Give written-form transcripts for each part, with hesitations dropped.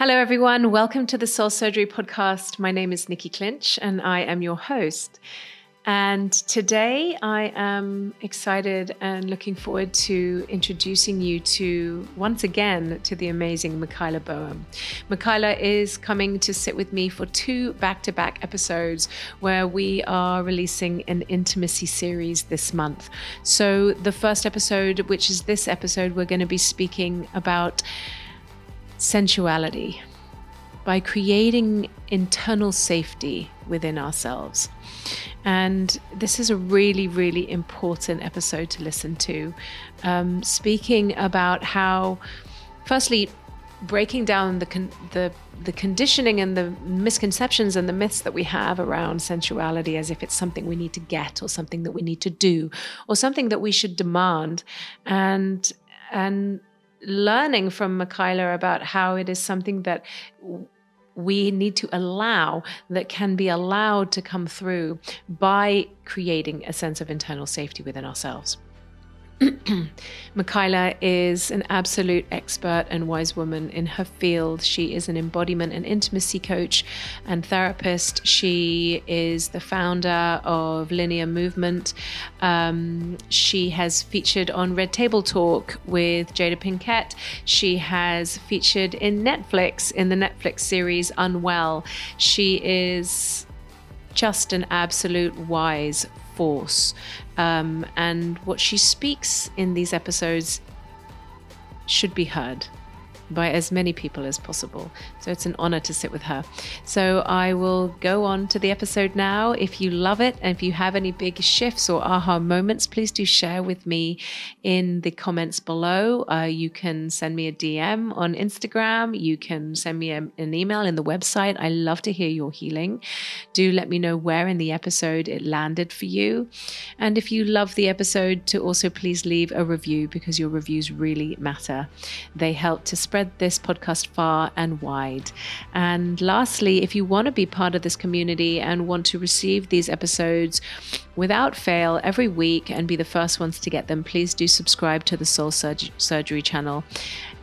Hello, everyone. Welcome to the Soul Surgery podcast. My name is Nikki Clinch, and I am your host. And today I am excited and looking forward to introducing you once again, to the amazing Michaela Boehm. Michaela is coming to sit with me for 2 back-to-back episodes where we are releasing an intimacy series this month. So the first episode, which is this episode, we're going to be speaking about sensuality by creating internal safety within ourselves. And this is a really, really important episode to listen to. Speaking about how, firstly, breaking down the conditioning and the misconceptions and the myths that we have around sensuality as if it's something we need to get or something that we need to do or something that we should demand, and learning from Michaela about how it is something that we need to allow, that can be allowed to come through by creating a sense of internal safety within ourselves. Michaela is an absolute expert and wise woman in her field. She is an embodiment and intimacy coach and therapist. She is the founder of Linear Movement. She has featured on Red Table Talk with Jada Pinkett. She has featured in the Netflix series Unwell. She is just an absolute wise force. And what she speaks in these episodes should be heard by as many people as possible. So it's an honor to sit with her. So I will go on to the episode now. If you love it and if you have any big shifts or aha moments, please do share with me in the comments below. You can send me a DM on Instagram. You can send me an email in the website. I love to hear your healing. Do let me know where in the episode it landed for you. And if you love the episode, to also please leave a review, because your reviews really matter. They help to spread this podcast far and wide. And lastly, if you want to be part of this community and want to receive these episodes without fail every week and be the first ones to get them, please do subscribe to the Soul Surgery channel.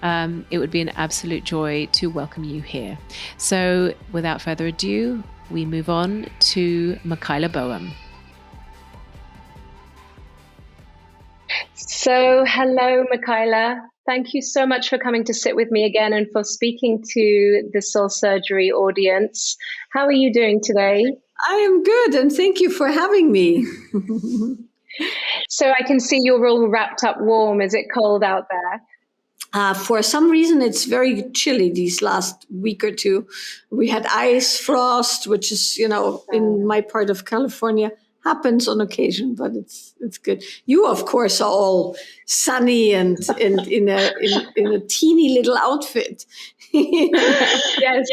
It would be an absolute joy to welcome you here. So without further ado, we move on to Michaela Boehm. So hello, Michaela. Thank you so much for coming to sit with me again and for speaking to the Soul Surgery audience. How are you doing today? I am good, and thank you for having me. So I can see you're all wrapped up warm. Is it cold out there? For some reason, it's very chilly these last week or two. We had ice, frost, which is, in my part of California, happens on occasion, but it's good. You, of course, are all sunny and in a teeny little outfit. Yes,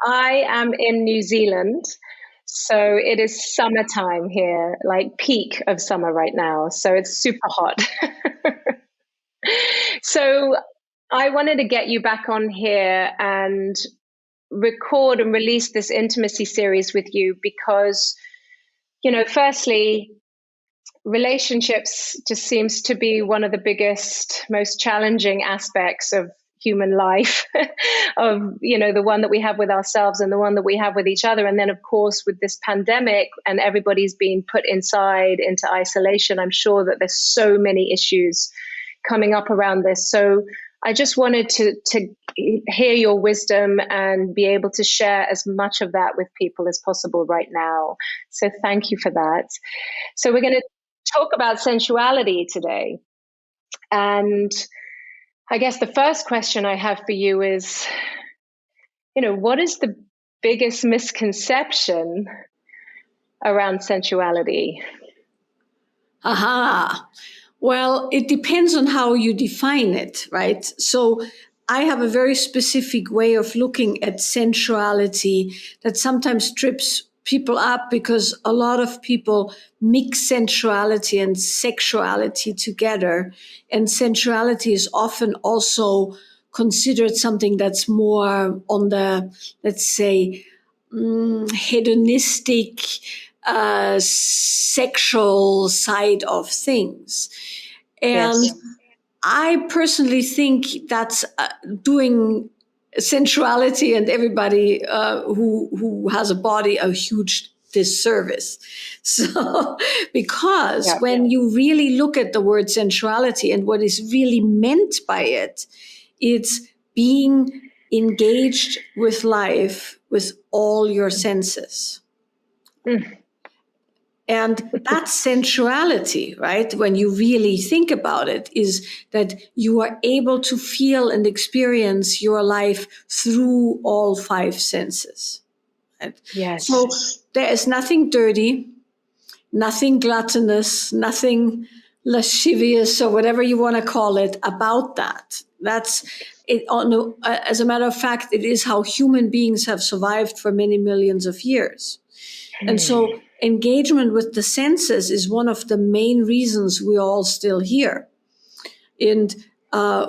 I am in New Zealand, so it is summertime here, like peak of summer right now. So it's super hot. So I wanted to get you back on here and record and release this intimacy series with you because, firstly, relationships just seems to be one of the biggest, most challenging aspects of human life, of, the one that we have with ourselves and the one that we have with each other. And then, of course, with this pandemic and everybody's being put inside into isolation, I'm sure that there's so many issues coming up around this. So I just wanted to hear your wisdom and be able to share as much of that with people as possible right now. So thank you for that. So we're going to talk about sensuality today. And I guess the first question I have for you is, what is the biggest misconception around sensuality? Aha. Well, it depends on how you define it, right? So I have a very specific way of looking at sensuality that sometimes trips people up because a lot of people mix sensuality and sexuality together. And sensuality is often also considered something that's more on the, let's say, hedonistic, sexual side of things. And yes. I personally think that's doing sensuality and everybody who has a body a huge disservice. So, because when you really look at the word sensuality and what is really meant by it, it's being engaged with life with all your senses. And that's sensuality, right? When you really think about it, is that you are able to feel and experience your life through all five senses. Right? Yes. So there is nothing dirty, nothing gluttonous, nothing lascivious, or whatever you want to call it, about that. That's it. As a matter of fact, it is how human beings have survived for many millions of years. And so engagement with the senses is one of the main reasons we're all still here. And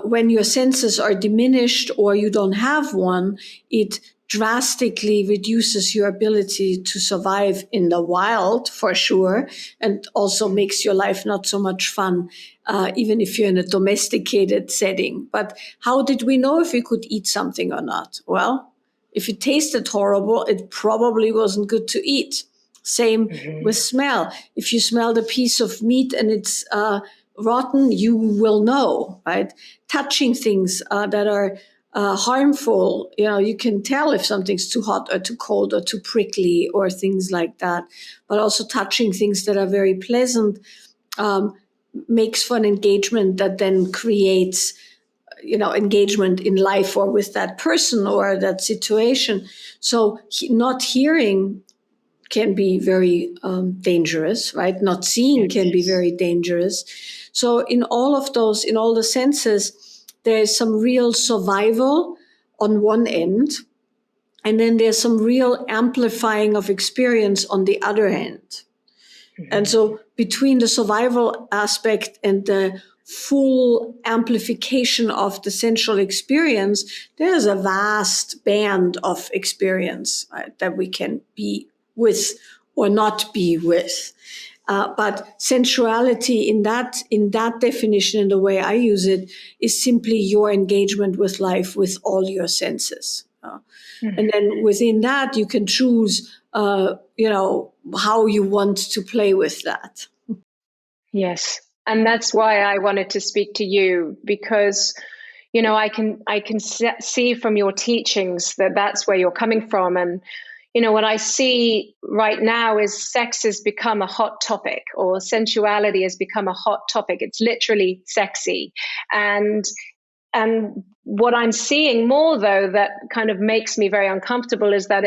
when your senses are diminished or you don't have one, it drastically reduces your ability to survive in the wild, for sure, and also makes your life not so much fun, even if you're in a domesticated setting. But how did we know if we could eat something or not? Well, if it tasted horrible, it probably wasn't good to eat. Same with smell. If you smelled a piece of meat and it's rotten, you will know, right? Touching things that are harmful, you can tell if something's too hot or too cold or too prickly or things like that. But also touching things that are very pleasant makes for an engagement that then creates engagement in life or with that person or that situation. So not hearing can be very dangerous, right? Not seeing can be very dangerous. So in all of those, in all the senses, there's some real survival on one end, and then there's some real amplifying of experience on the other end. And so between the survival aspect and the full amplification of the sensual experience, there's a vast band of experience, right, that we can be with or not be with. But sensuality in that definition, and the way I use it, is simply your engagement with life with all your senses. And then within that, you can choose, how you want to play with that. Yes. And that's why I wanted to speak to you, because, I can see from your teachings that that's where you're coming from. And, what I see right now is sex has become a hot topic, or sensuality has become a hot topic. It's literally sexy. And what I'm seeing more, though, that kind of makes me very uncomfortable is that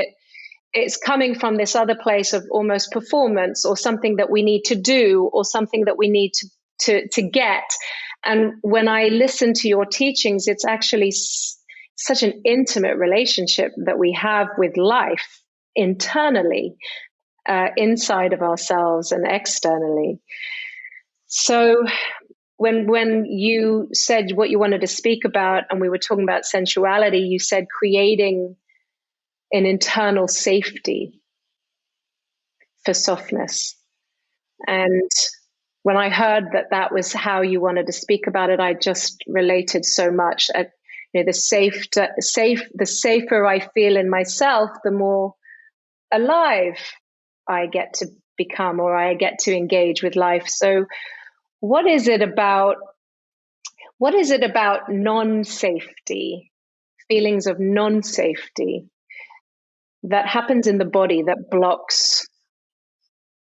it's coming from this other place of almost performance, or something that we need to do, or something that we need to get. And when I listen to your teachings, it's actually such an intimate relationship that we have with life internally, inside of ourselves and externally. So when you said what you wanted to speak about, and we were talking about sensuality, you said creating an internal safety for softness. And when I heard that was how you wanted to speak about it, I just related so much. The safer I feel in myself, the more alive I get to become, or I get to engage with life. So what is it about non-safety, feelings of non-safety, that happens in the body that blocks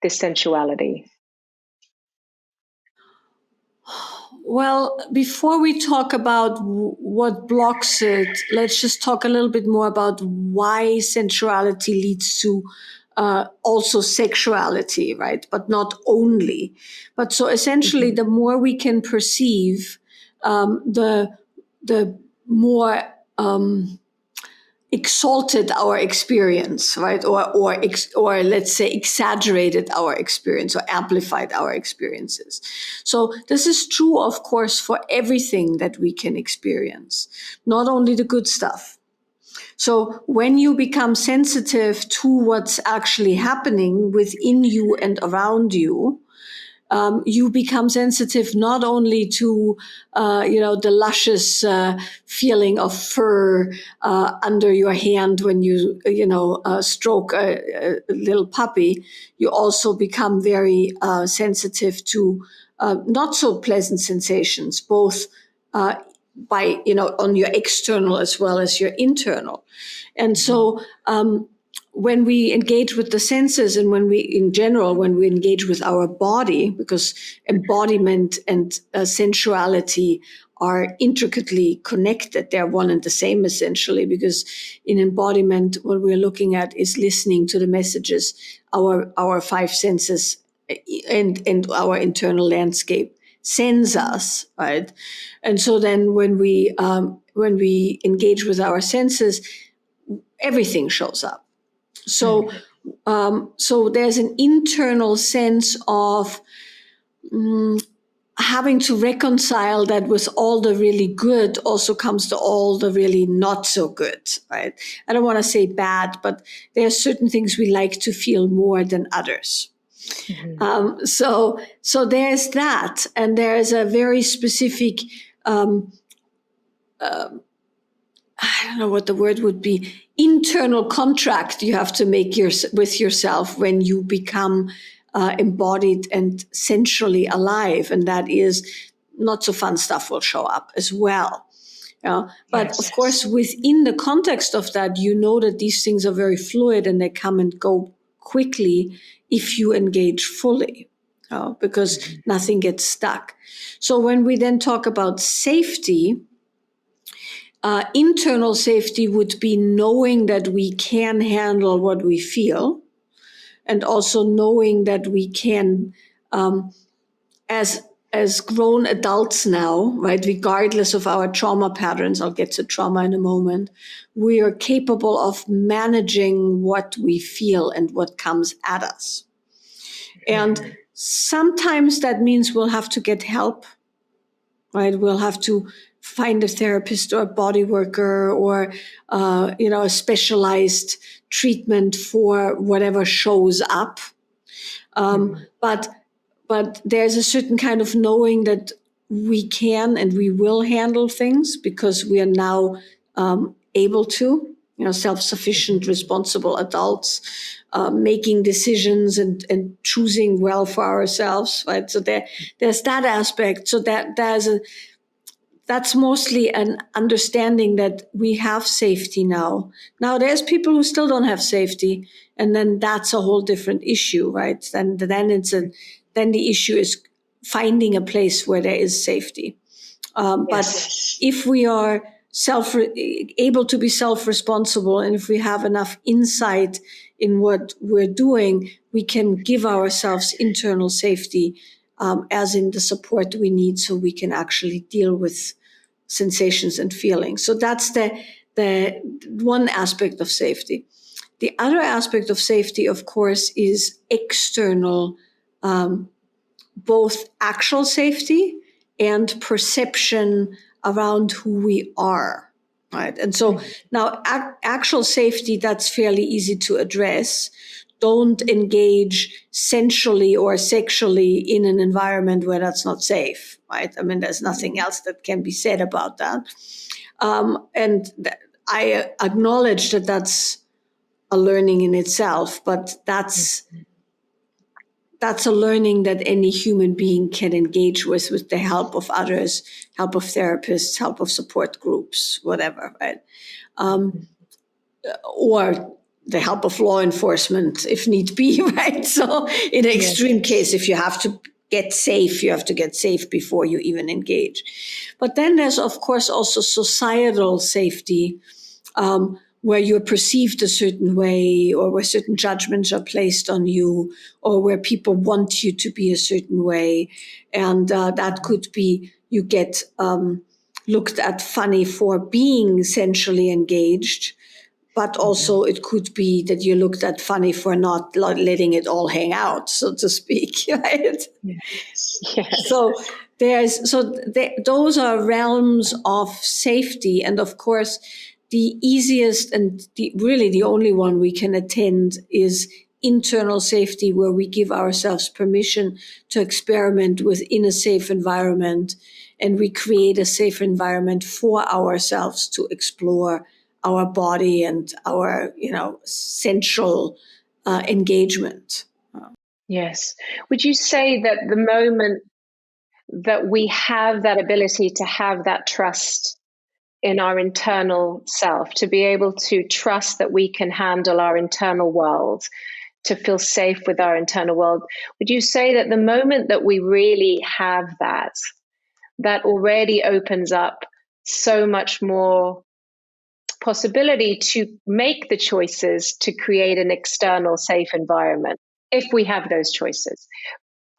this sensuality? Well, before we talk about what blocks it, let's just talk a little bit more about why sensuality leads to also sexuality, right? But not only. But so essentially, the more we can perceive, the more exalted our experience, right? Or let's say exaggerated our experience or amplified our experiences. So this is true, of course, for everything that we can experience, not only the good stuff. So when you become sensitive to what's actually happening within you and around you, you become sensitive not only to, the luscious feeling of fur under your hand when you, stroke a little puppy. You also become very sensitive to not so pleasant sensations, both by, on your external as well as your internal. And so, when we engage with the senses and when we engage with our body, because embodiment and sensuality are intricately connected. They're one and the same essentially, because in embodiment, what we're looking at is listening to the messages our five senses and our internal landscape sends us, right? And so then when we engage with our senses, everything shows up. So, so there's an internal sense of having to reconcile that with all the really good also comes to all the really not so good, right? I don't want to say bad, but there are certain things we like to feel more than others. So there's that, and there's a very specific, I don't know what the word would be, internal contract you have to make with yourself when you become embodied and sensually alive. And that is not so fun stuff will show up as well. But of course, within the context of that, you know that these things are very fluid and they come and go quickly if you engage fully, because nothing gets stuck. So when we then talk about safety, internal safety would be knowing that we can handle what we feel, and also knowing that we can, as grown adults now, right, regardless of our trauma patterns, I'll get to trauma in a moment, we are capable of managing what we feel and what comes at us. And sometimes that means we'll have to get help, right? We'll have to find a therapist or a body worker or, a specialized treatment for whatever shows up. But there's a certain kind of knowing that we can and we will handle things because we are now able to, self-sufficient, responsible adults, making decisions and choosing well for ourselves, right? So there's that aspect. So that's mostly an understanding that we have safety now. Now there's people who still don't have safety, and then that's a whole different issue, right? Then the issue is finding a place where there is safety. But if we are able to be self-responsible, and if we have enough insight in what we're doing, we can give ourselves internal safety, as in the support we need so we can actually deal with sensations and feelings. So that's the one aspect of safety. The other aspect of safety, of course, is external, both actual safety and perception around who we are, right? And so now actual safety, that's fairly easy to address. Don't engage sensually or sexually in an environment where that's not safe, right? I mean, there's nothing else that can be said about that. I acknowledge that that's a learning in itself, but that's a learning that any human being can engage with the help of others, help of therapists, help of support groups, whatever, right? Or the help of law enforcement if need be, right? So in an extreme case, if you have to get safe, you have to get safe before you even engage. But then there's, of course, also societal safety, where you're perceived a certain way, or where certain judgments are placed on you, or where people want you to be a certain way. And that could be you get looked at funny for being sensually engaged, but also it could be that you looked at funny for not letting it all hang out, so to speak, right? Yes. So those are realms of safety. And of course, the easiest and really the only one we can attend is internal safety where we give ourselves permission to experiment within a safe environment, and we create a safe environment for ourselves to explore our body and our, sensual engagement. Yes. Would you say that the moment that we have that ability to have that trust in our internal self, to be able to trust that we can handle our internal world, to feel safe with our internal world, would you say that the moment that we really have that, that already opens up so much more possibility to make the choices to create an external safe environment, if we have those choices?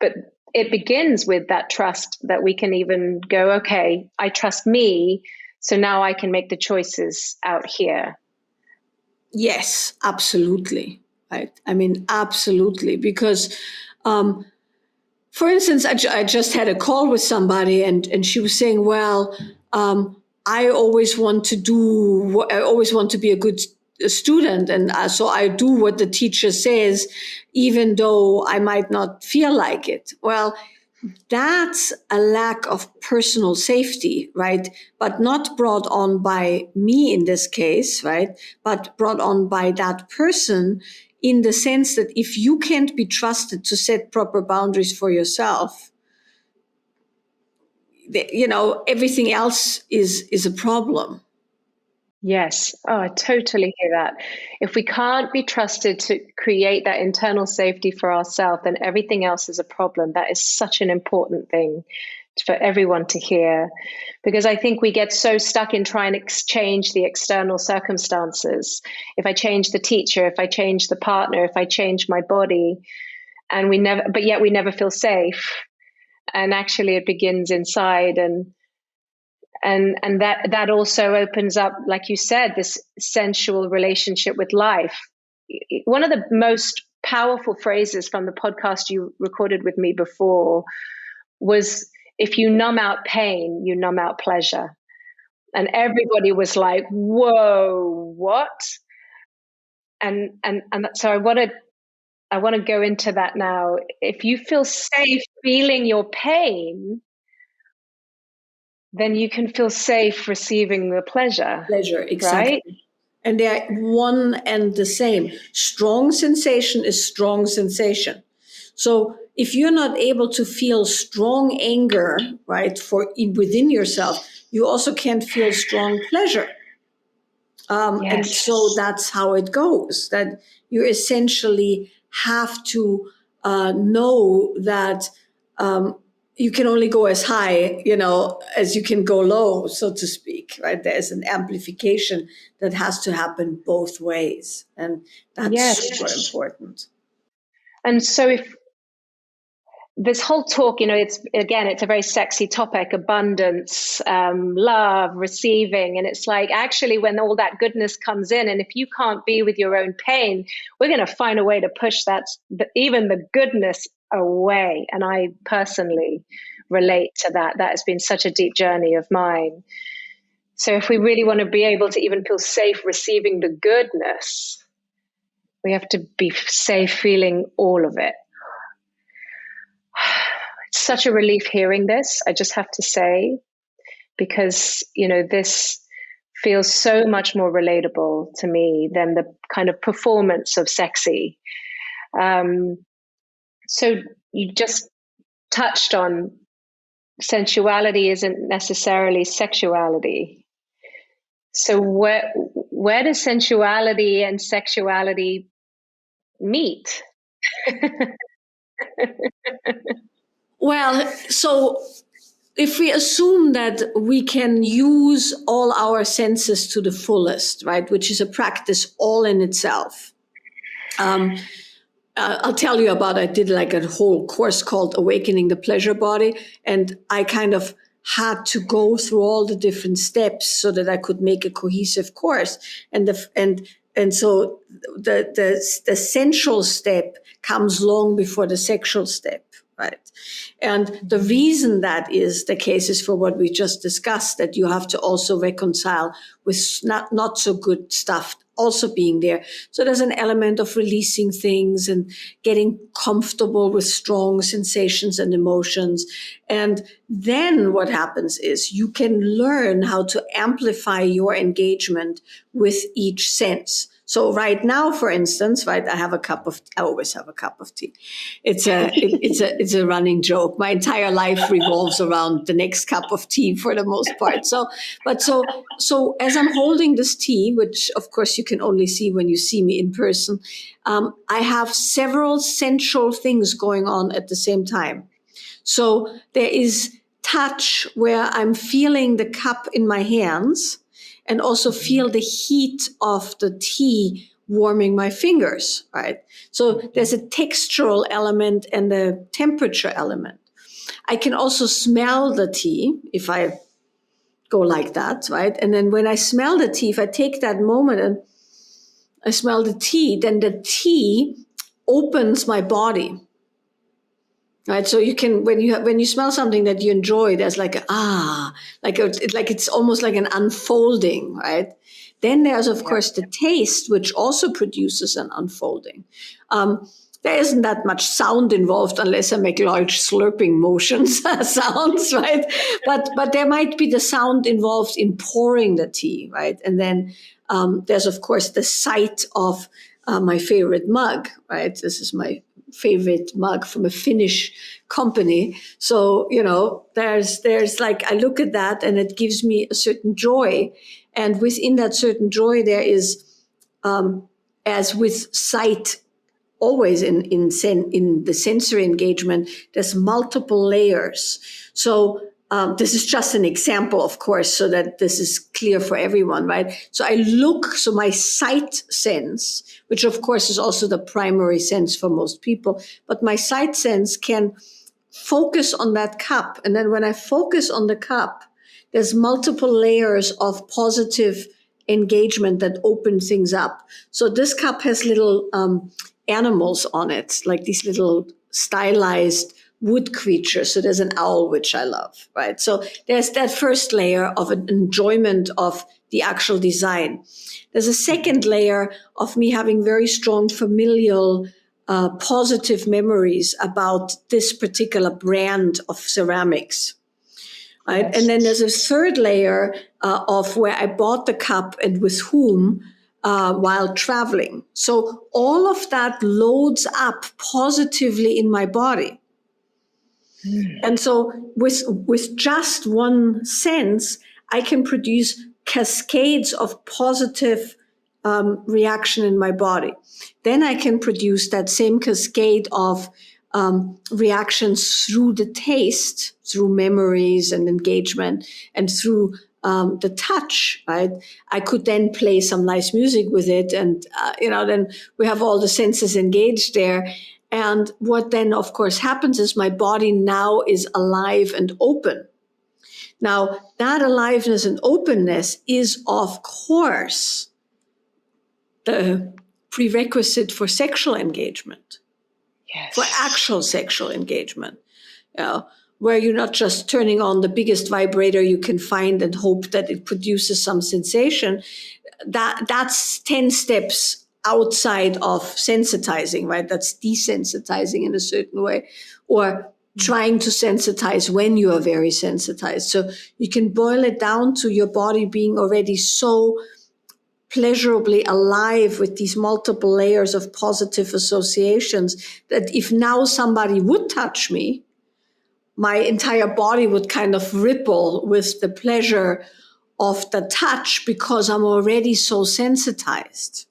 But it begins with that trust that we can even go, okay, I trust me, so now I can make the choices out here. Yes, absolutely. Right. I mean, absolutely. Because, for instance, I just had a call with somebody, and she was saying, well, I always want to be a good student. And so I do what the teacher says, even though I might not feel like it. Well, that's a lack of personal safety, right? But not brought on by me in this case, right? But brought on by that person, in the sense that if you can't be trusted to set proper boundaries for yourself, everything else is a problem. Yes. Oh, I totally hear that. If we can't be trusted to create that internal safety for ourselves, then everything else is a problem. That is such an important thing for everyone to hear, because I think we get so stuck in trying to change the external circumstances. If I change the teacher, if I change the partner, if I change my body, but yet we never feel safe. And actually it begins inside, and that also opens up, like you said, this sensual relationship with life. One of the most powerful phrases from the podcast you recorded with me before was, if you numb out pain, you numb out pleasure. And everybody was like, whoa, what? And so I want to go into that now. If you feel safe feeling your pain, then you can feel safe receiving the pleasure. Pleasure, exactly. Right? And they're one and the same. Strong sensation is strong sensation. So if you're not able to feel strong anger, right, within yourself, you also can't feel strong pleasure. And Yes. so that's how it goes, that you essentially have to know that you can only go as high, as you can go low, so to speak, right? There's an amplification that has to happen both ways. And that's super important. And so if this whole talk, it's a very sexy topic, abundance, love, receiving. And it's like, actually, when all that goodness comes in, and if you can't be with your own pain, we're going to find a way to push even the goodness away. And I personally relate to that. That has been such a deep journey of mine. So if we really want to be able to even feel safe receiving the goodness, we have to be safe feeling all of it. It's such a relief hearing this, I just have to say, because, this feels so much more relatable to me than the kind of performance of sexy. So you just touched on sensuality isn't necessarily sexuality. So where does sensuality and sexuality meet? Well, so if we assume that we can use all our senses to the fullest, right, which is a practice all in itself. I'll tell you I did like a whole course called Awakening the Pleasure Body, and I kind of had to go through all the different steps so that I could make a cohesive course. And so the sensual step comes long before the sexual step. right? And the reason that is the case is for what we just discussed, that you have to also reconcile with not so good stuff also being there. So there's an element of releasing things and getting comfortable with strong sensations and emotions. And then what happens is you can learn how to amplify your engagement with each sense. So right now, for instance, right, I always have a cup of tea. It's a running joke. My entire life revolves around the next cup of tea for the most part. So as I'm holding this tea, which of course you can only see when you see me in person, I have several sensual things going on at the same time. So there is touch where I'm feeling the cup in my hands and also feel the heat of the tea warming my fingers, right? So there's a textural element and a temperature element. I can also smell the tea if I go like that, right? And then when I smell the tea, if I take that moment and I smell the tea, then the tea opens my body. Right, so you can when you smell something that you enjoy, there's like it's almost like an unfolding, right? Then there's of course the taste, which also produces an unfolding. There isn't that much sound involved unless I make large slurping motions sounds, right? But there might be the sound involved in pouring the tea, right? And then there's of course the sight of my favorite mug, right? This is my favorite mug from a Finnish company. So, there's like, I look at that and it gives me a certain joy. And within that certain joy, there is, as with sight, always in the sensory engagement, there's multiple layers. So this is just an example, of course, so that this is clear for everyone, right? So so my sight sense, which of course is also the primary sense for most people, but my sight sense can focus on that cup. And then when I focus on the cup, there's multiple layers of positive engagement that open things up. So this cup has little animals on it, like these little stylized wood creatures. So there's an owl, which I love, right? So there's that first layer of an enjoyment of the actual design. There's a second layer of me having very strong familial positive memories about this particular brand of ceramics. Right? Yes. And then there's a third layer of where I bought the cup and with whom while traveling. So all of that loads up positively in my body. And so with just one sense, I can produce cascades of positive reaction in my body. Then I can produce that same cascade of reactions through the taste, through memories and engagement, and through the touch, right? I could then play some nice music with it, and then we have all the senses engaged there. And what then, of course, happens is my body now is alive and open. Now, that aliveness and openness is, of course, the prerequisite for sexual engagement, yes, for actual sexual engagement, where you're not just turning on the biggest vibrator you can find and hope that it produces some sensation. That's 10 steps outside of sensitizing, right? That's desensitizing in a certain way, or trying to sensitize when you are very sensitized. So you can boil it down to your body being already so pleasurably alive with these multiple layers of positive associations that if now somebody would touch me, my entire body would kind of ripple with the pleasure of the touch because I'm already so sensitized.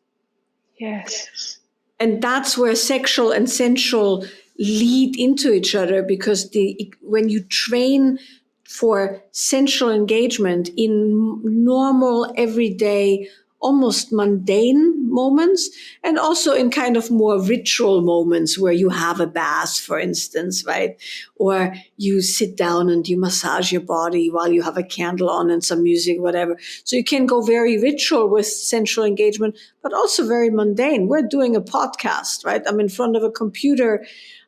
Yes. And that's where sexual and sensual lead into each other, because when you train for sensual engagement in normal, everyday, almost mundane moments, and also in kind of more ritual moments where you have a bath, for instance, right? Or you sit down and you massage your body while you have a candle on and some music, whatever. So you can go very ritual with sensual engagement, but also very mundane. We're doing a podcast, right? I'm in front of a computer.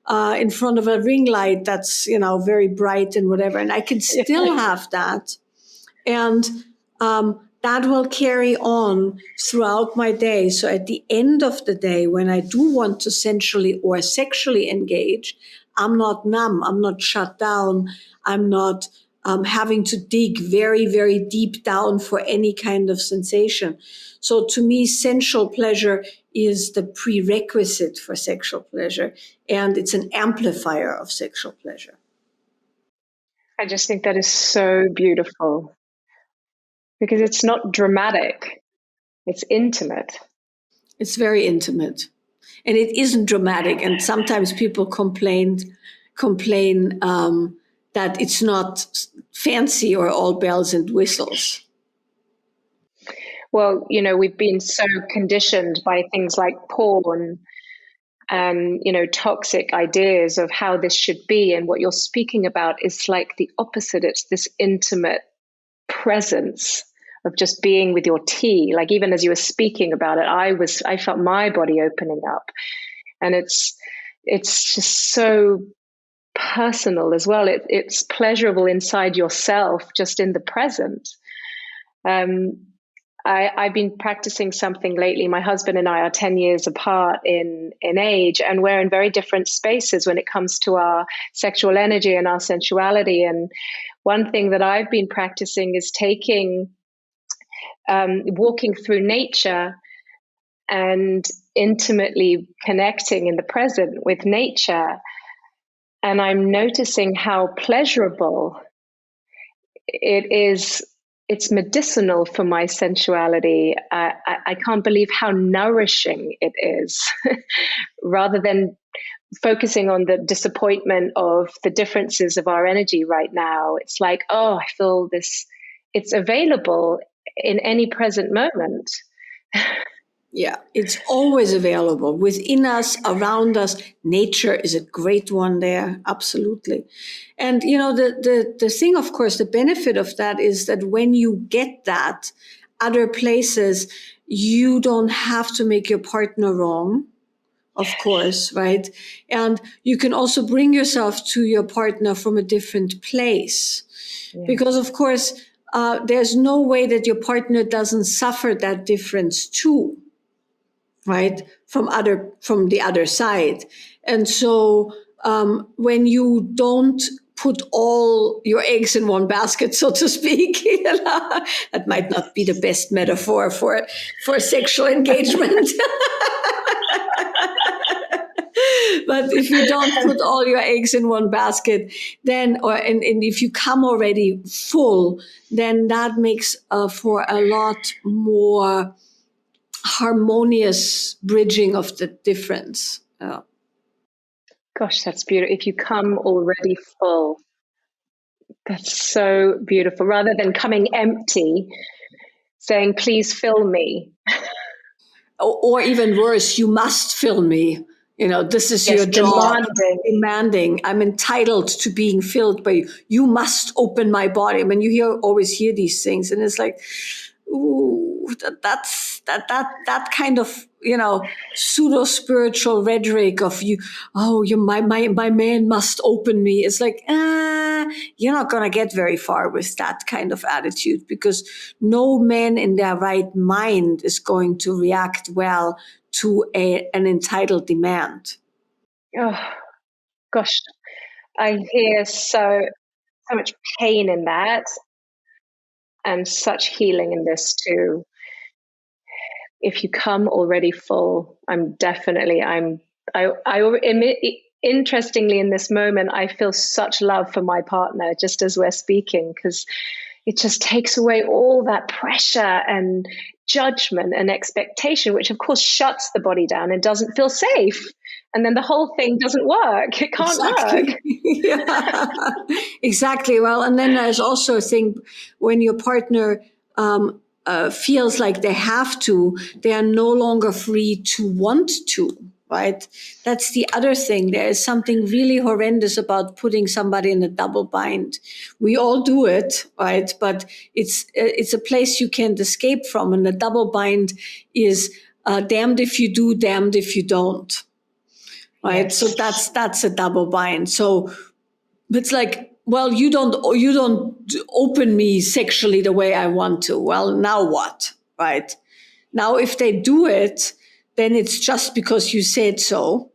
in front of a ring light that's, very bright and whatever. And I can still have that. And that will carry on throughout my day. So at the end of the day, when I do want to sensually or sexually engage, I'm not numb. I'm not shut down. I'm not having to dig very, very deep down for any kind of sensation. So to me, sensual pleasure is the prerequisite for sexual pleasure, and it's an amplifier of sexual pleasure. I just think that is so beautiful because it's not dramatic, it's intimate. It's very intimate, and it isn't dramatic. And sometimes people complain that it's not fancy or all bells and whistles. Well, we've been so conditioned by things like porn and, toxic ideas of how this should be. And what you're speaking about is like the opposite. It's this intimate presence of just being with your tea. Like even as you were speaking about it, I felt my body opening up. And it's just so personal as well. It's pleasurable inside yourself, just in the present. I've been practicing something lately. My husband and I are 10 years apart in age, and we're in very different spaces when it comes to our sexual energy and our sensuality. And one thing that I've been practicing is walking through nature and intimately connecting in the present with nature. And I'm noticing how pleasurable it is. It's medicinal for my sensuality. I can't believe how nourishing it is. Rather than focusing on the disappointment of the differences of our energy right now, it's like, oh, I feel this, it's available in any present moment. Yeah, it's always available within us, around us. Nature is a great one there, absolutely. And the thing, of course, the benefit of that is that when you get that other places, you don't have to make your partner wrong, of course, right? And you can also bring yourself to your partner from a different place, because of course, there's no way that your partner doesn't suffer that difference too. Right, from the other side. And so when you don't put all your eggs in one basket, so to speak, that might not be the best metaphor for sexual engagement. But if you don't put all your eggs in one basket, then, and if you come already full, then that makes for a lot more harmonious bridging of the difference. Gosh, that's beautiful. If you come already full, that's so beautiful. Rather than coming empty, saying, please fill me. Or even worse, you must fill me. This is your job. Demanding. I'm entitled to being filled by you. You must open my body. I mean, always hear these things, and it's like, ooh, that kind of pseudo spiritual rhetoric of my man must open me. It's like, you're not gonna get very far with that kind of attitude, because no man in their right mind is going to react well to an entitled demand. Oh gosh, I hear so much pain in that, and such healing in this too. If you come already full, interestingly in this moment, I feel such love for my partner just as we're speaking, because it just takes away all that pressure and judgment and expectation, which of course shuts the body down and doesn't feel safe. And then the whole thing doesn't work. It can't work. Yeah. Exactly. Well, and then there's also a thing when your partner feels like they have to, they are no longer free to want to, right? That's the other thing. There is something really horrendous about putting somebody in a double bind. We all do it, right? But it's a place you can't escape from. And the double bind is damned if you do, damned if you don't. right? Yes. So that's a double bind. So it's like, well, you don't open me sexually the way I want to. Well, now what, right? Now, if they do it, then it's just because you said so.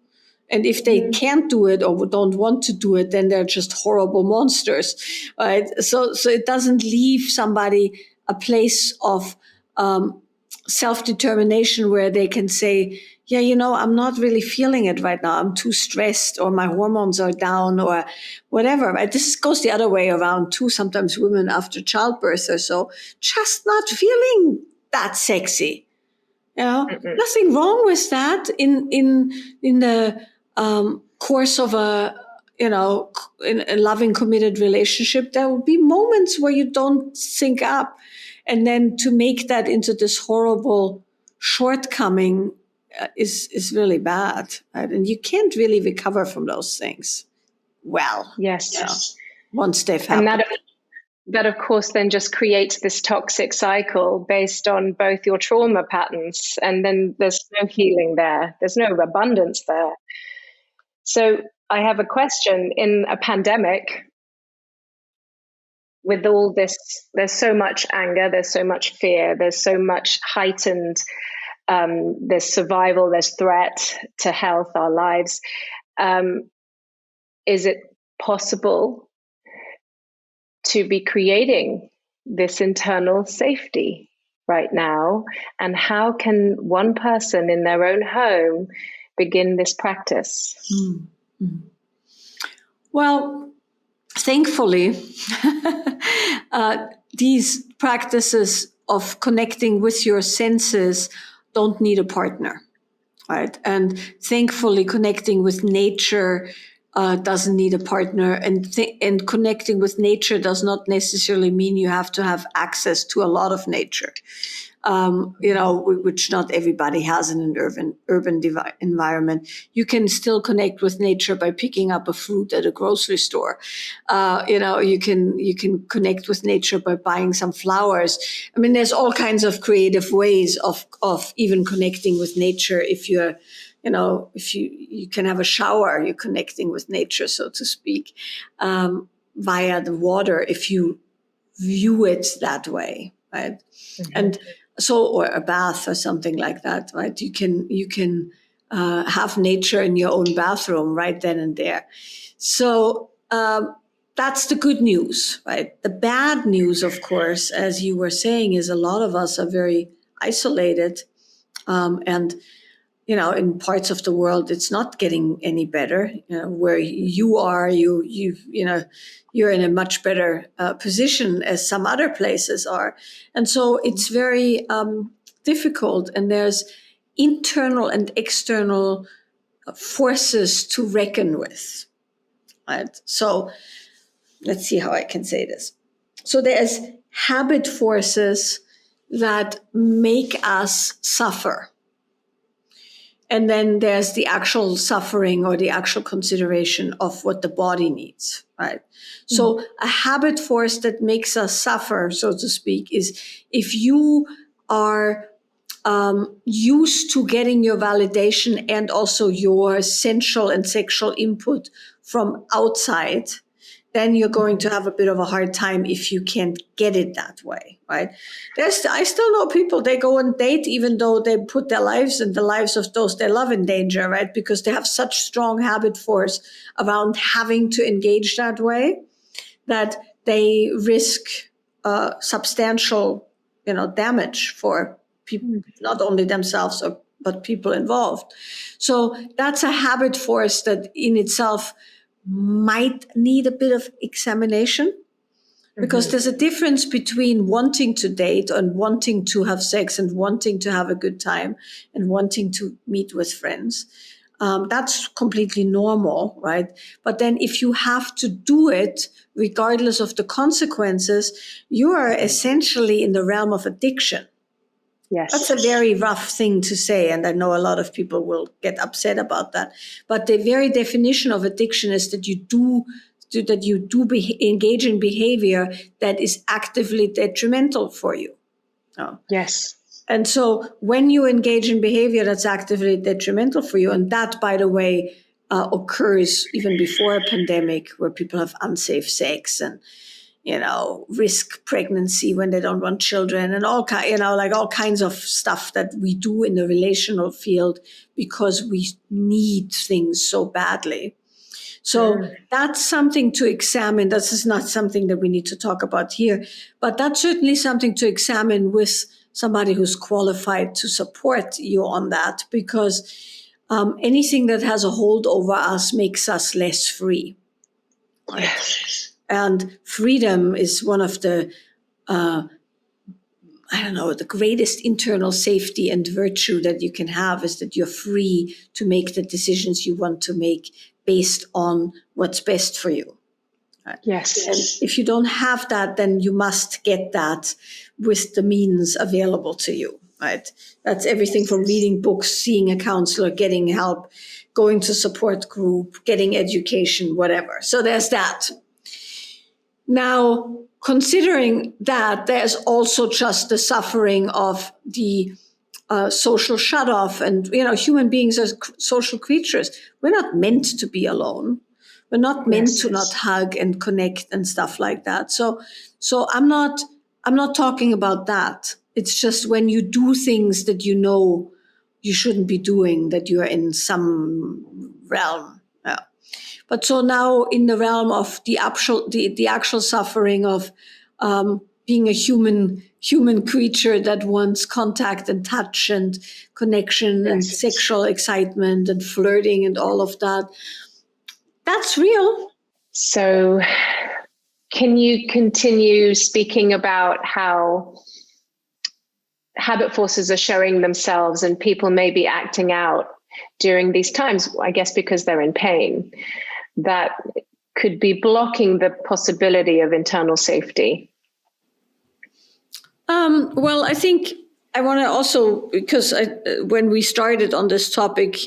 And if they can't do it or don't want to do it, then they're just horrible monsters, right? So it doesn't leave somebody a place of self-determination where they can say, yeah, I'm not really feeling it right now. I'm too stressed, or my hormones are down, or whatever, right? This goes the other way around too. Sometimes women after childbirth or so just not feeling that sexy. Nothing wrong with that in the course of in a loving, committed relationship. There will be moments where you don't sync up, and then to make that into this horrible shortcoming is really bad, right? And you can't really recover from those things. Well, Yes. once they've And happened. that of course then just creates this toxic cycle based on both your trauma patterns, and then there's no healing there, there's no abundance there. So I have a question. In a pandemic, with all this, there's so much anger, there's so much fear, there's so much heightened, there's survival, there's threat to health, our lives. Is it possible to be creating this internal safety right now? And how can one person in their own home begin this practice? Well, thankfully, these practices of connecting with your senses don't need a partner, right? And thankfully, connecting with nature doesn't need a partner, and connecting with nature does not necessarily mean you have to have access to a lot of nature. Which not everybody has in an urban environment. You can still connect with nature by picking up a fruit at a grocery store. You can connect with nature by buying some flowers. I mean, there's all kinds of creative ways of even connecting with nature. If you're, if you can have a shower, you're connecting with nature, so to speak, via the water, if you view it that way, right? And so, or a bath or something like that, right? You can have nature in your own bathroom right then and there. So that's the good news, right? The bad news, of course, as you were saying, is a lot of us are very isolated, and in parts of the world, it's not getting any better. Where you are, you're in a much better position as some other places are, and so it's very difficult. And there's internal and external forces to reckon with. Right. So let's see how I can say this. So there's habit forces that make us suffer. And then there's the actual suffering or the actual consideration of what the body needs, right? So a habit force that makes us suffer, so to speak, is if you are used to getting your validation and also your sensual and sexual input from outside, then you're going to have a bit of a hard time if you can't get it that way, right? I still know people, they go and date even though they put their lives and the lives of those they love in danger, right? Because they have such strong habit force around having to engage that way that they risk substantial, damage for people, not only themselves but people involved. So that's a habit force that in itself might need a bit of examination, because there's a difference between wanting to date and wanting to have sex and wanting to have a good time and wanting to meet with friends. That's completely normal, right? But then if you have to do it, regardless of the consequences, you are essentially in the realm of addiction. Yes. That's a very rough thing to say, and I know a lot of people will get upset about that. But the very definition of addiction is that you do engage in behavior that is actively detrimental for you. Oh. Yes. And so when you engage in behavior that's actively detrimental for you, and that, by the way, occurs even before a pandemic, where people have unsafe sex and risk pregnancy when they don't want children, and all kinds of stuff that we do in the relational field because we need things so badly. So that's something to examine. This is not something that we need to talk about here, but that's certainly something to examine with somebody who's qualified to support you on that, because anything that has a hold over us makes us less free. Right? Yes. And freedom is one of the, the greatest internal safety and virtue that you can have, is that you're free to make the decisions you want to make based on what's best for you. Right? Yes. And if you don't have that, then you must get that with the means available to you. Right? That's everything from reading books, seeing a counselor, getting help, going to support group, getting education, whatever. So there's that. Now, considering that, there's also just the suffering of the social shutoff. And, human beings are social creatures. We're not meant to be alone. We're not meant to not hug and connect and stuff like that. So I'm not talking about that. It's just when you do things that you shouldn't be doing, that you are in some realm. Yeah. But so now, in the realm of the actual suffering of being a human creature that wants contact and touch and connection and sexual excitement and flirting and all of that, that's real. So can you continue speaking about how habit forces are showing themselves and people may be acting out during these times, I guess because they're in pain, that could be blocking the possibility of internal safety? Well, I think I want to also, because when we started on this topic,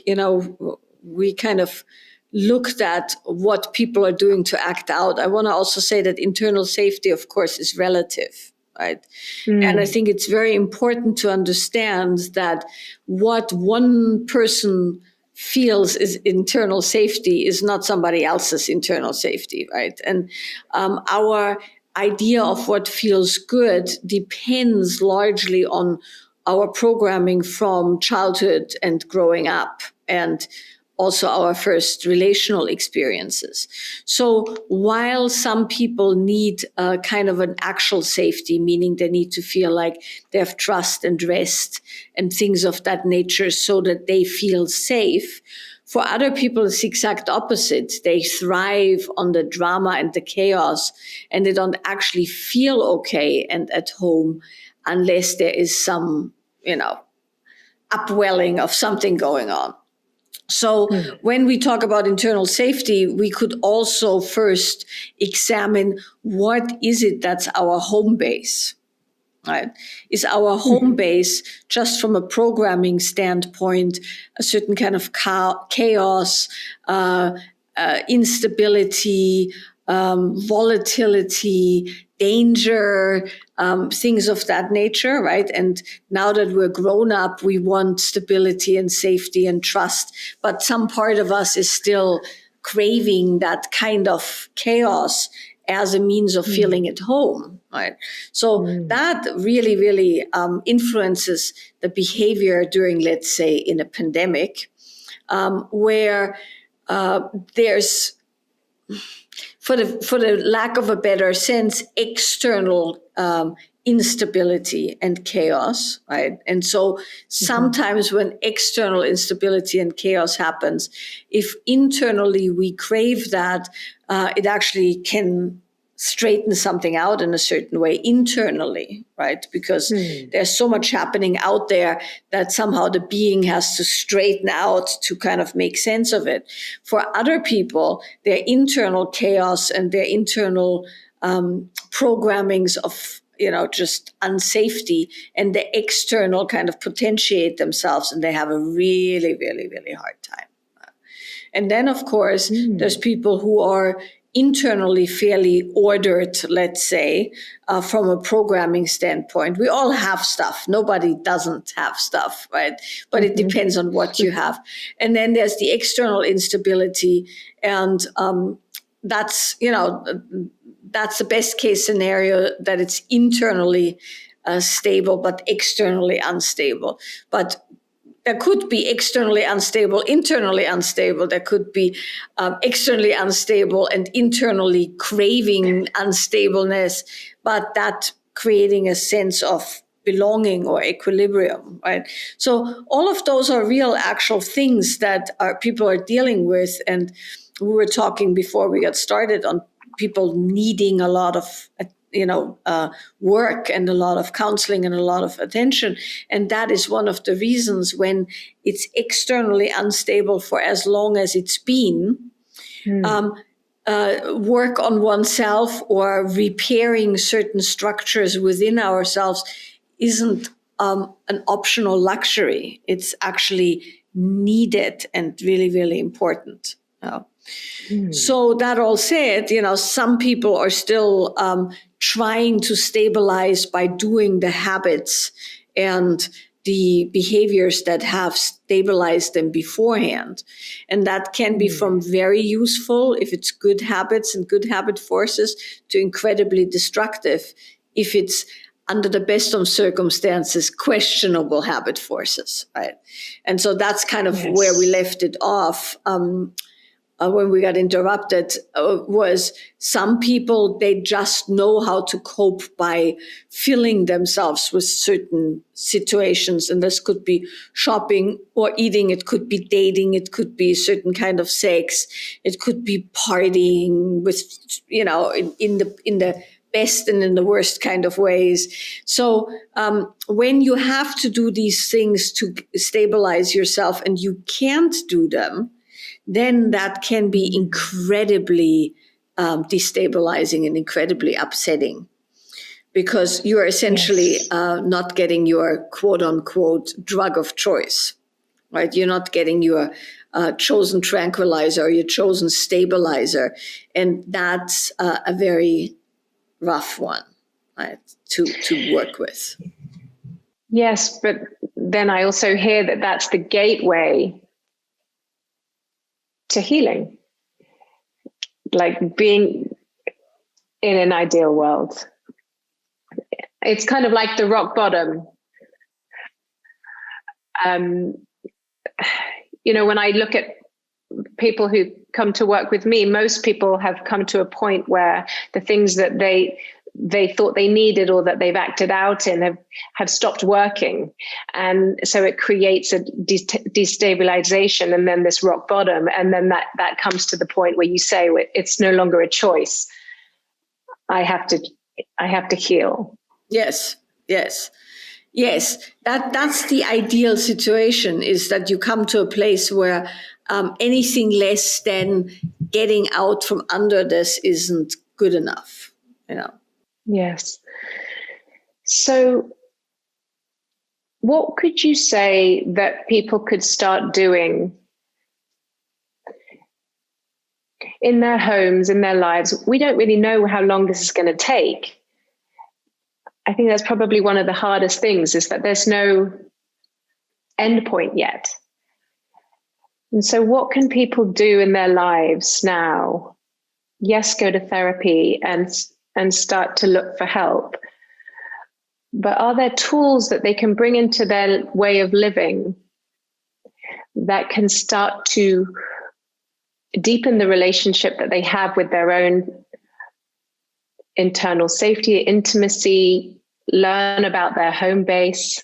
we kind of looked at what people are doing to act out. I want to also say that internal safety, of course, is relative. Right. And I think it's very important to understand that what one person feels is internal safety is not somebody else's internal safety. Right. And our idea of what feels good depends largely on our programming from childhood and growing up, and also our first relational experiences. So while some people need kind of an actual safety, meaning they need to feel like they have trust and rest and things of that nature so that they feel safe, for other people, it's the exact opposite. They thrive on the drama and the chaos, and they don't actually feel okay and at home unless there is some, upwelling of something going on. So when we talk about internal safety, we could also first examine what is it that's our home base, right? Is our home base, just from a programming standpoint, a certain kind of chaos, instability, volatility, danger, things of that nature, right? And now that we're grown up, we want stability and safety and trust, but some part of us is still craving that kind of chaos as a means of feeling at home, right? So that really, really influences the behavior during, let's say, in a pandemic, where there's, for the lack of a better sense, external instability and chaos, right? And so sometimes when external instability and chaos happens, if internally we crave that, it actually can straighten something out in a certain way internally, right? Because there's so much happening out there that somehow the being has to straighten out to kind of make sense of it. For other people, their internal chaos and their internal programmings of, just unsafety, and the external kind of potentiate themselves, and they have a really, really, really hard time. And then, of course, there's people who are internally fairly ordered, let's say, from a programming standpoint. We all have stuff. Nobody doesn't have stuff, right? But it depends on what you have. And then there's the external instability. And that's, that's the best case scenario, that it's internally stable, but externally unstable. But there could be externally unstable, internally unstable. There could be externally unstable and internally craving unstableness, but that creating a sense of belonging or equilibrium, right? So all of those are real, actual things that people are dealing with. And we were talking before we got started on people needing a lot of work and a lot of counseling and a lot of attention. And that is one of the reasons, when it's externally unstable for as long as it's been, work on oneself or repairing certain structures within ourselves isn't an optional luxury. It's actually needed and really, really important. So that all said, some people are still trying to stabilize by doing the habits and the behaviors that have stabilized them beforehand. And that can be from very useful, if it's good habits and good habit forces, to incredibly destructive, if it's under the best of circumstances, questionable habit forces, right? And so that's kind of where we left it off. When we got interrupted, was some people, they just know how to cope by filling themselves with certain situations. And this could be shopping or eating. It could be dating. It could be a certain kind of sex. It could be partying with, in the best and in the worst kind of ways. So when you have to do these things to stabilize yourself and you can't do them, then that can be incredibly destabilizing and incredibly upsetting, because you are essentially not getting your quote unquote drug of choice, right? You're not getting your chosen tranquilizer or your chosen stabilizer. And that's a very rough one, right, to work with. Yes, but then I also hear that that's the gateway to healing, like being in an ideal world. It's kind of like the rock bottom. When I look at people who come to work with me, most people have come to a point where the things that they thought they needed or that they've acted out in have stopped working. And so it creates a destabilization and then this rock bottom. And then that comes to the point where you say, it's no longer a choice. I have to heal. Yes. That's the ideal situation, is that you come to a place where anything less than getting out from under this isn't good enough, Yes. So what could you say that people could start doing in their homes, in their lives? We don't really know how long this is going to take. I think that's probably one of the hardest things, is that there's no end point yet. And so what can people do in their lives now? Yes, go to therapy and start to look for help. But are there tools that they can bring into their way of living that can start to deepen the relationship that they have with their own internal safety, intimacy, learn about their home base,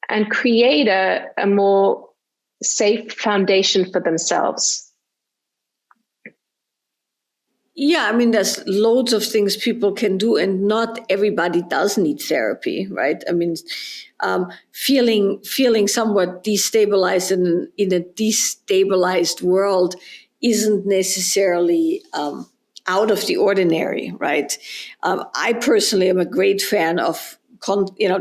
and create a more safe foundation for themselves? Yeah, there's loads of things people can do, and not everybody does need therapy, right? Feeling somewhat destabilized in a destabilized world isn't necessarily out of the ordinary, right? I personally am a great fan of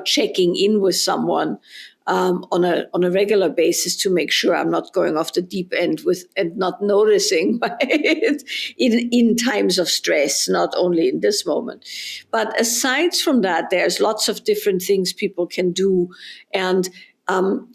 checking in with someone on a regular basis to make sure I'm not going off the deep end and not noticing, right? in times of stress, not only in this moment. But aside from that, there's lots of different things people can do. And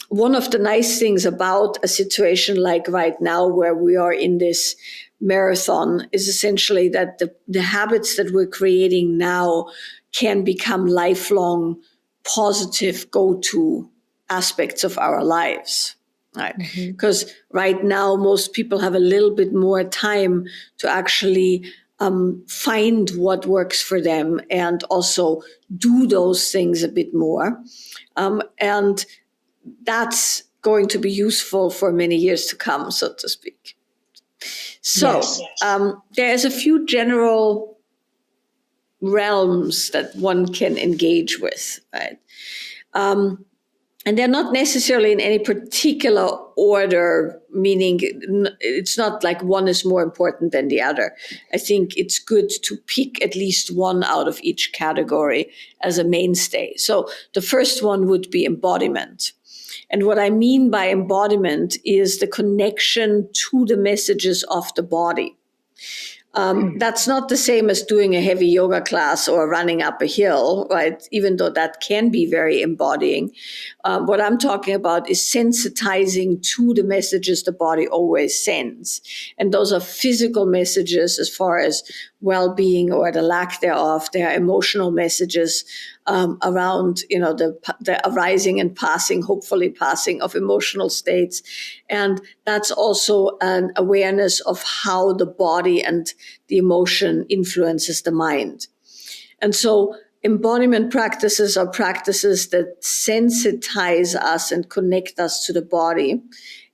one of the nice things about a situation like right now, where we are in this marathon, is essentially that the habits that we're creating now can become lifelong positive go-to aspects of our lives, right? Because right now most people have a little bit more time to actually find what works for them and also do those things a bit more, and that's going to be useful for many years to come, so to speak. So there's a few general realms that one can engage with, right? And they're not necessarily in any particular order, meaning it's not like one is more important than the other. I think it's good to pick at least one out of each category as a mainstay. So the first one would be embodiment. And what I mean by embodiment is the connection to the messages of the body. That's not the same as doing a heavy yoga class or running up a hill, right? Even though that can be very embodying. What I'm talking about is sensitizing to the messages the body always sends. And those are physical messages as far as well-being or the lack thereof. They are emotional messages around, the arising and passing, hopefully passing of emotional states. And that's also an awareness of how the body and the emotion influences the mind. And so embodiment practices are practices that sensitize us and connect us to the body,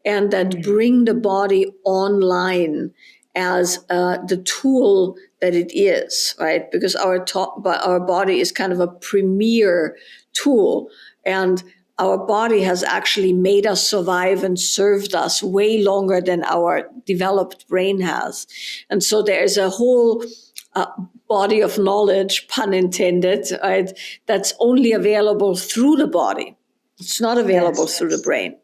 and that bring the body online as the tool that it is, right? Because our body is kind of a premier tool, and our body has actually made us survive and served us way longer than our developed brain has. And so there is a whole body of knowledge, pun intended, right, that's only available through the body. It's not available through the brain.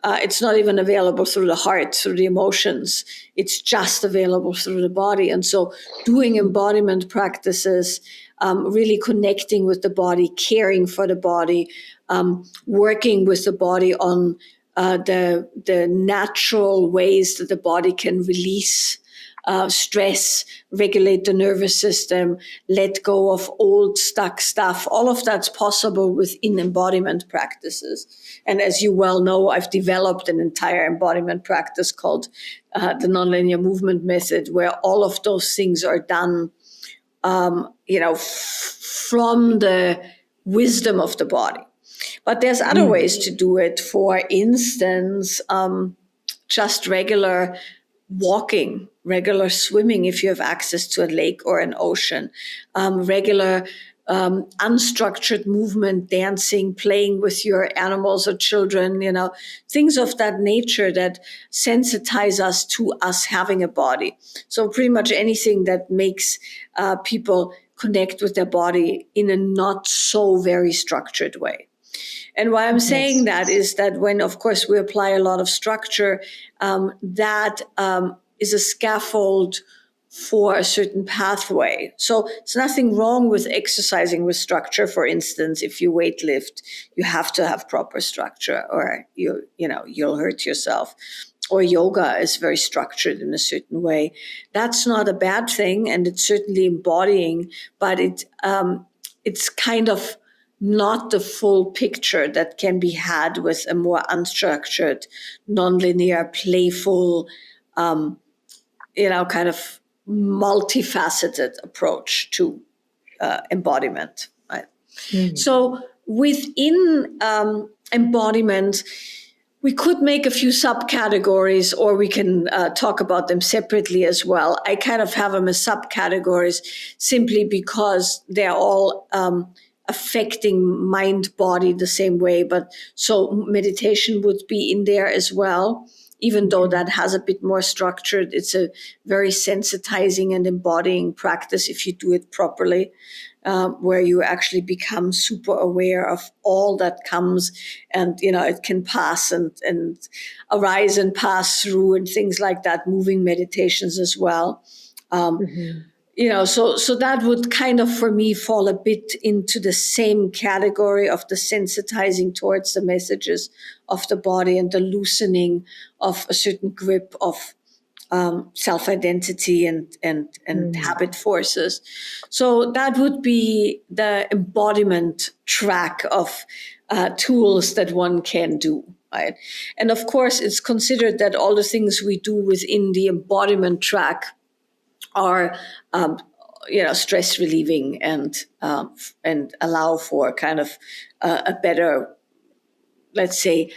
It's not even available through the heart, through the emotions. It's just available through the body. And so doing embodiment practices, really connecting with the body, caring for the body, working with the body on the natural ways that the body can release stress, regulate the nervous system, let go of old stuck stuff. All of that's possible within embodiment practices. And as you well know, I've developed an entire embodiment practice called the nonlinear movement method, where all of those things are done, from the wisdom of the body. But there's other ways to do it. For instance, just regular walking, regular swimming if you have access to a lake or an ocean, regular unstructured movement, dancing, playing with your animals or children, things of that nature that sensitize us to us having a body. So pretty much anything that makes people connect with their body in a not so very structured way. And why I'm saying that is that when, of course, we apply a lot of structure, that is a scaffold for a certain pathway. So there's nothing wrong with exercising with structure. For instance, if you weight lift, you have to have proper structure, or you'll hurt yourself. Or yoga is very structured in a certain way. That's not a bad thing, and it's certainly embodying, but it's kind of not the full picture that can be had with a more unstructured, nonlinear, playful, kind of multifaceted approach to embodiment. Right? So within embodiment, we could make a few subcategories, or we can talk about them separately as well. I kind of have them as subcategories simply because they're all affecting mind, body the same way. But so meditation would be in there as well, even though that has a bit more structured. It's a very sensitizing and embodying practice if you do it properly. where you actually become super aware of all that comes, and it can pass and arise and pass through, and things like that. Moving meditations as well. So that would kind of, for me, fall a bit into the same category of the sensitizing towards the messages of the body and the loosening of a certain grip of self-identity and habit forces. So that would be the embodiment track of tools that one can do. Right. And of course, it's considered that all the things we do within the embodiment track are stress relieving and allow for kind of a better, let's say,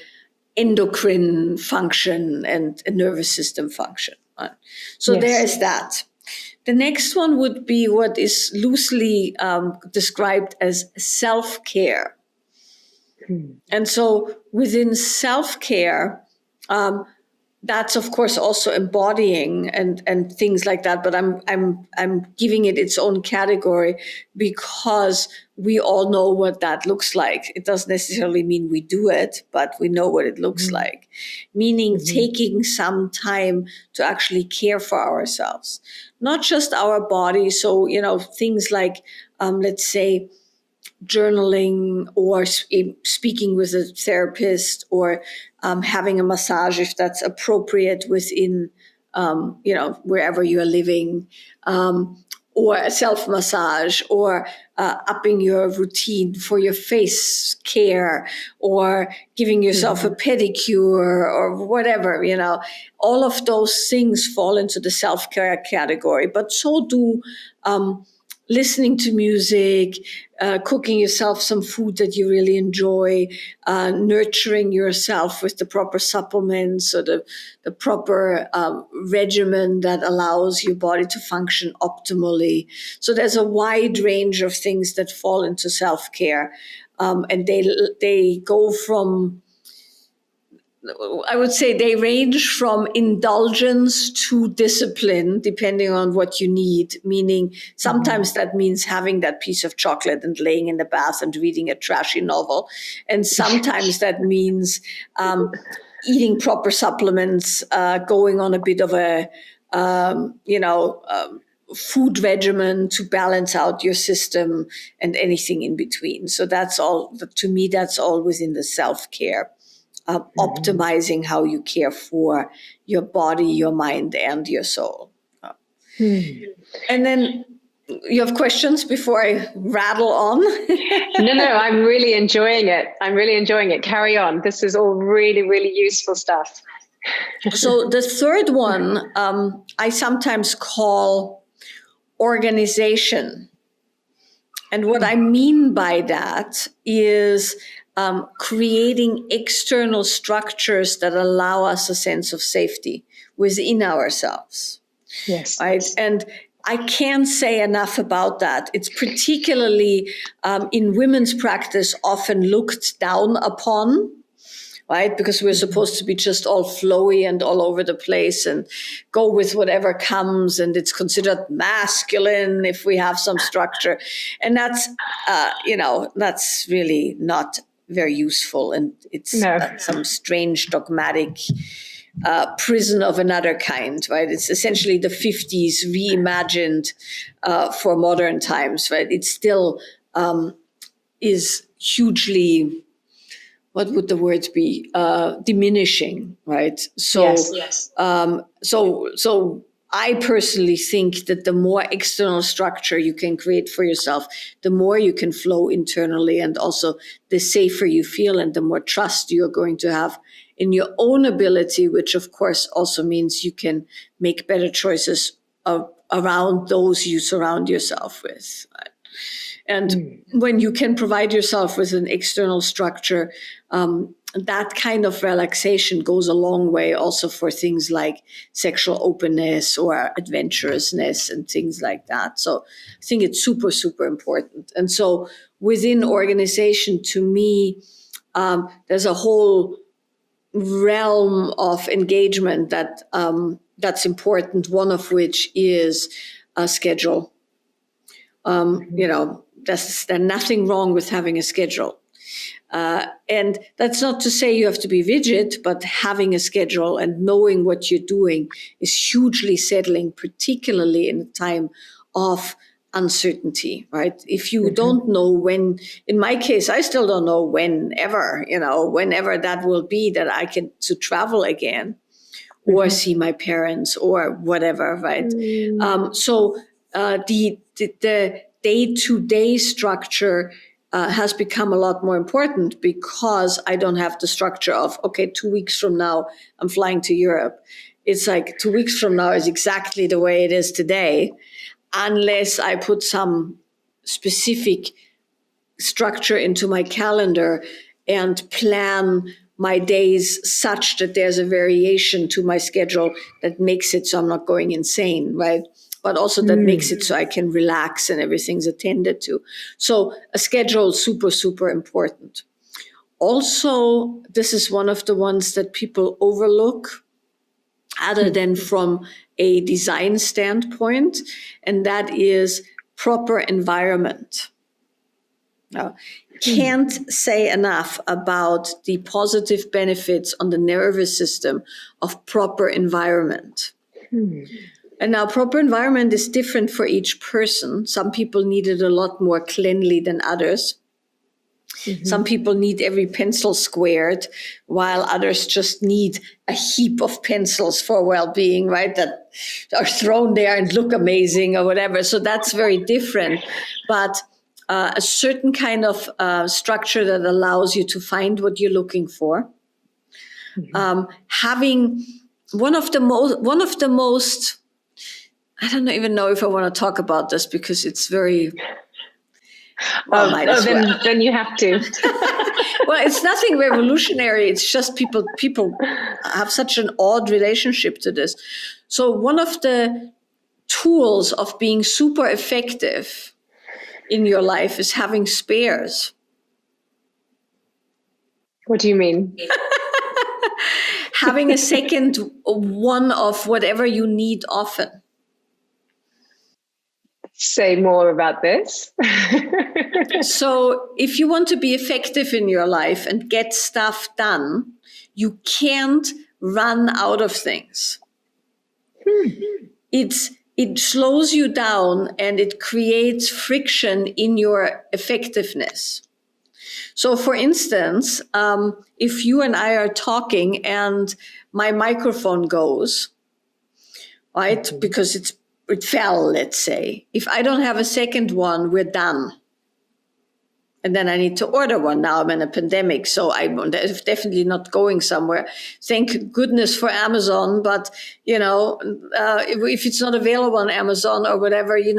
endocrine function and a nervous system function. So there is that. The next one would be what is loosely described as self-care. And so within self-care, that's of course also embodying and things like that, but I'm giving it its own category because we all know what that looks like. It doesn't necessarily mean we do it, but we know what it looks like. Meaning taking some time to actually care for ourselves, not just our body. So things like let's say journaling or speaking with a therapist or having a massage if that's appropriate within, wherever you are living, or a self-massage, or upping your routine for your face care, or giving yourself a pedicure or whatever, all of those things fall into the self-care category, but so do listening to music, cooking yourself some food that you really enjoy, nurturing yourself with the proper supplements or the proper regimen that allows your body to function optimally. So there's a wide range of things that fall into self-care. And they go from, I would say they range from indulgence to discipline, depending on what you need. Meaning sometimes that means having that piece of chocolate and laying in the bath and reading a trashy novel. And sometimes that means eating proper supplements, going on a bit of a, food regimen to balance out your system, and anything in between. So that's all, to me, that's all within the self-care. Optimizing how you care for your body, your mind, and your soul. And then you have questions before I rattle on? No, I'm really enjoying it. Carry on. This is all really, really useful stuff. So the third one, I sometimes call organization. And what I mean by that is creating external structures that allow us a sense of safety within ourselves. Yes. Right. And I can't say enough about that. It's particularly in women's practice often looked down upon, right? Because we're supposed to be just all flowy and all over the place and go with whatever comes. And it's considered masculine if we have some structure. And that's, that's really not very useful. And it's some strange dogmatic prison of another kind, right? It's essentially the 50s reimagined for modern times, right? It still is hugely, what would the word be? Diminishing, right? So, yes. So I personally think that the more external structure you can create for yourself, the more you can flow internally, and also the safer you feel and the more trust you're going to have in your own ability, which of course also means you can make better choices around those you surround yourself with. Right? And when you can provide yourself with an external structure, that kind of relaxation goes a long way also for things like sexual openness or adventurousness and things like that. So I think it's super, super important. And so within organization, to me, there's a whole realm of engagement that that's important, one of which is a schedule. there's nothing wrong with having a schedule. And that's not to say you have to be rigid, but having a schedule and knowing what you're doing is hugely settling, particularly in a time of uncertainty, right? If you don't know when, in my case, I still don't know whenever that will be that I can to travel again or see my parents or whatever, right? So the day-to-day structure has become a lot more important because I don't have the structure of, okay, 2 weeks from now, I'm flying to Europe. It's like 2 weeks from now is exactly the way it is today, unless I put some specific structure into my calendar and plan my days such that there's a variation to my schedule that makes it so I'm not going insane, right? But also that makes it so I can relax and everything's attended to. So a schedule is super, super important. Also, this is one of the ones that people overlook other than from a design standpoint, and that is proper environment. Now, can't say enough about the positive benefits on the nervous system of proper environment. And now proper environment is different for each person. Some people need it a lot more cleanly than others. Some people need every pencil squared, while others just need a heap of pencils for well-being, right? That are thrown there and look amazing or whatever. So that's very different. But a certain kind of structure that allows you to find what you're looking for. Having one of the most, I don't even know if I want to talk about this because it's very, well, then you have to. Well, it's nothing revolutionary. It's just people have such an odd relationship to this. So one of the tools of being super effective in your life is having spares. What do you mean? Having a second one of whatever you need often. Say more about this. So if you want to be effective in your life and get stuff done, you can't run out of things. It slows you down and it creates friction in your effectiveness. So for instance, if you and I are talking and my microphone goes, right, because it fell, let's say. If I don't have a second one, we're done. And then I need to order one. Now I'm in a pandemic, so I'm definitely not going somewhere. Thank goodness for Amazon, but if it's not available on Amazon or whatever, you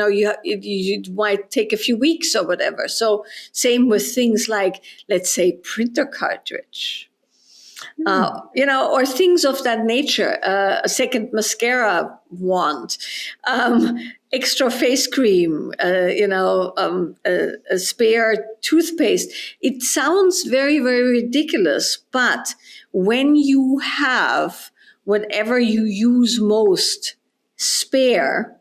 might take a few weeks or whatever. So same with things like, let's say, printer cartridge. Or things of that nature, a second mascara wand, extra face cream, a spare toothpaste. It sounds very, very ridiculous, but when you have whatever you use most spare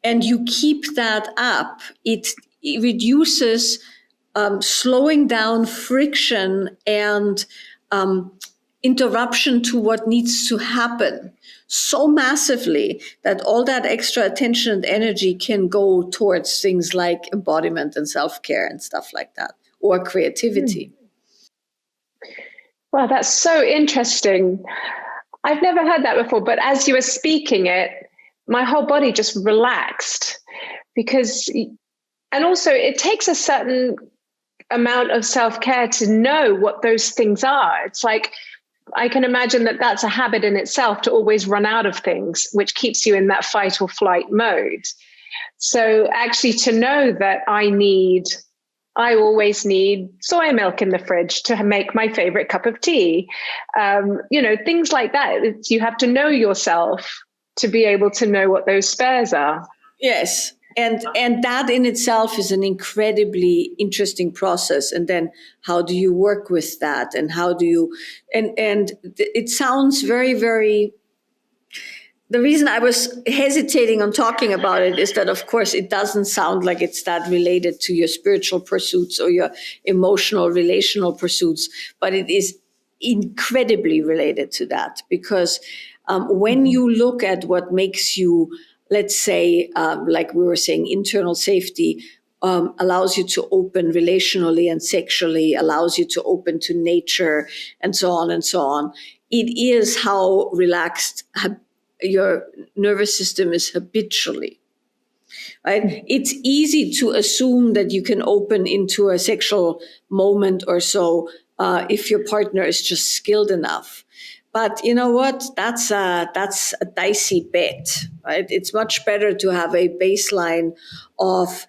and you keep that up, it reduces slowing down friction and interruption to what needs to happen so massively that all that extra attention and energy can go towards things like embodiment and self-care and stuff like that, or creativity. Wow, that's so interesting. I've never heard that before, but as you were speaking it, my whole body just relaxed and also it takes a certain amount of self-care to know what those things are. It's like, I can imagine that that's a habit in itself to always run out of things, which keeps you in that fight or flight mode. So actually to know that I always need soy milk in the fridge to make my favorite cup of tea. Things like that. You have to know yourself to be able to know what those spares are. Yes. And that in itself is an incredibly interesting process. And then how do you work with that? And how do you, and it sounds very, very the reason I was hesitating on talking about it is that, of course, it doesn't sound like it's that related to your spiritual pursuits or your emotional, relational pursuits, but it is incredibly related to that, because when you look at what makes you, let's say, like we were saying, internal safety, allows you to open relationally and sexually, allows you to open to nature, and so on and so on. It is how relaxed your nervous system is habitually, right? It's easy to assume that you can open into a sexual moment or so if your partner is just skilled enough. But you know what? That's a dicey bet, right? It's much better to have a baseline of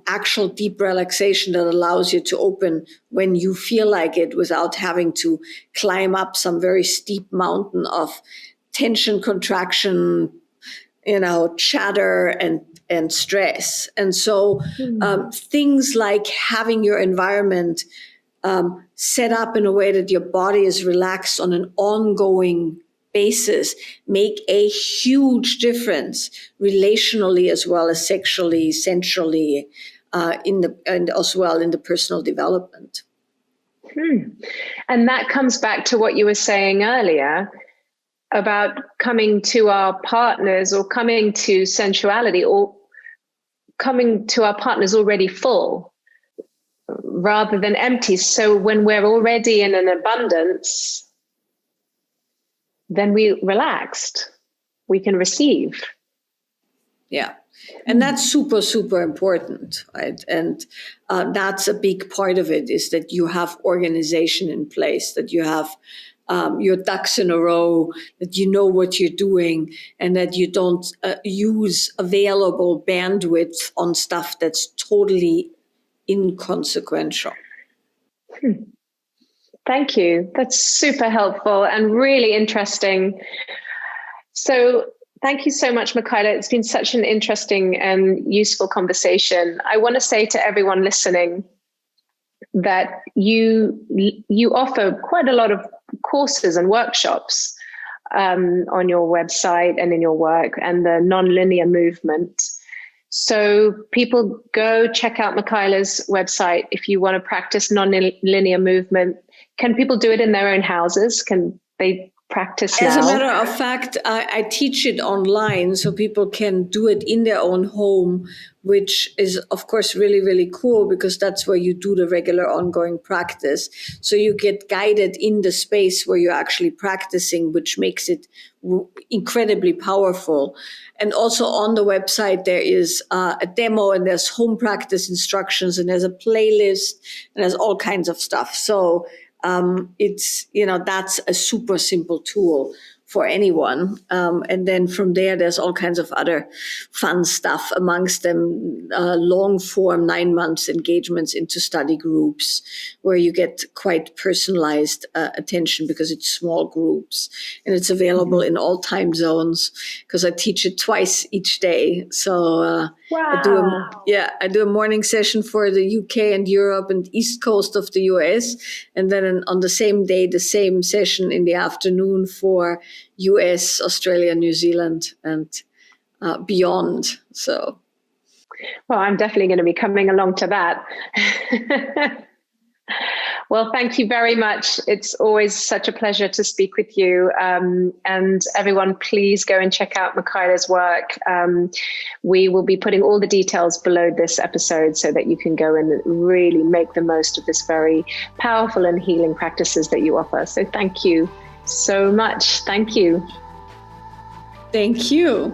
actual deep relaxation that allows you to open when you feel like it, without having to climb up some very steep mountain of tension, contraction, chatter and stress. And so things like having your environment set up in a way that your body is relaxed on an ongoing basis make a huge difference relationally as well as sexually, sensually, and as well in the personal development. And that comes back to what you were saying earlier about coming to our partners, or coming to sensuality, or coming to our partners already full rather than empty. So when we're already in an abundance, then we relaxed, we can receive. Yeah. And that's super, super important, right? And that's a big part of it, is that you have organization in place, that you have your ducks in a row, that you know what you're doing, and that you don't use available bandwidth on stuff that's totally inconsequential. Thank you. That's super helpful and really interesting. So thank you so much, Michaela. It's been such an interesting and useful conversation. I want to say to everyone listening that you offer quite a lot of courses and workshops on your website and in your work, and the non-linear movement. So people go check out Michaela's website if you want to practice non-linear movement. Can people do it in their own houses? Can they practice now? As a matter of fact, I teach it online, so people can do it in their own home, which is, of course, really, really cool, because that's where you do the regular ongoing practice. So you get guided in the space where you're actually practicing, which makes it incredibly powerful. And also on the website, there is a demo, and there's home practice instructions, and there's a playlist, and there's all kinds of stuff. So it's, that's a super simple tool for anyone. And then from there, there's all kinds of other fun stuff, amongst them long form 9 months engagements into study groups, where you get quite personalized attention, because it's small groups, and it's available in all time zones, because I teach it twice each day. So wow. I do a morning session for the UK and Europe and East Coast of the US, and then on the same day, the same session in the afternoon for US, Australia, New Zealand, and beyond. So, well, I'm definitely going to be coming along to that. Well, thank you very much. It's always such a pleasure to speak with you. And everyone, please go and check out Michaela's work. We will be putting all the details below this episode, so that you can go and really make the most of this very powerful and healing practices that you offer. So thank you so much. Thank you. Thank you.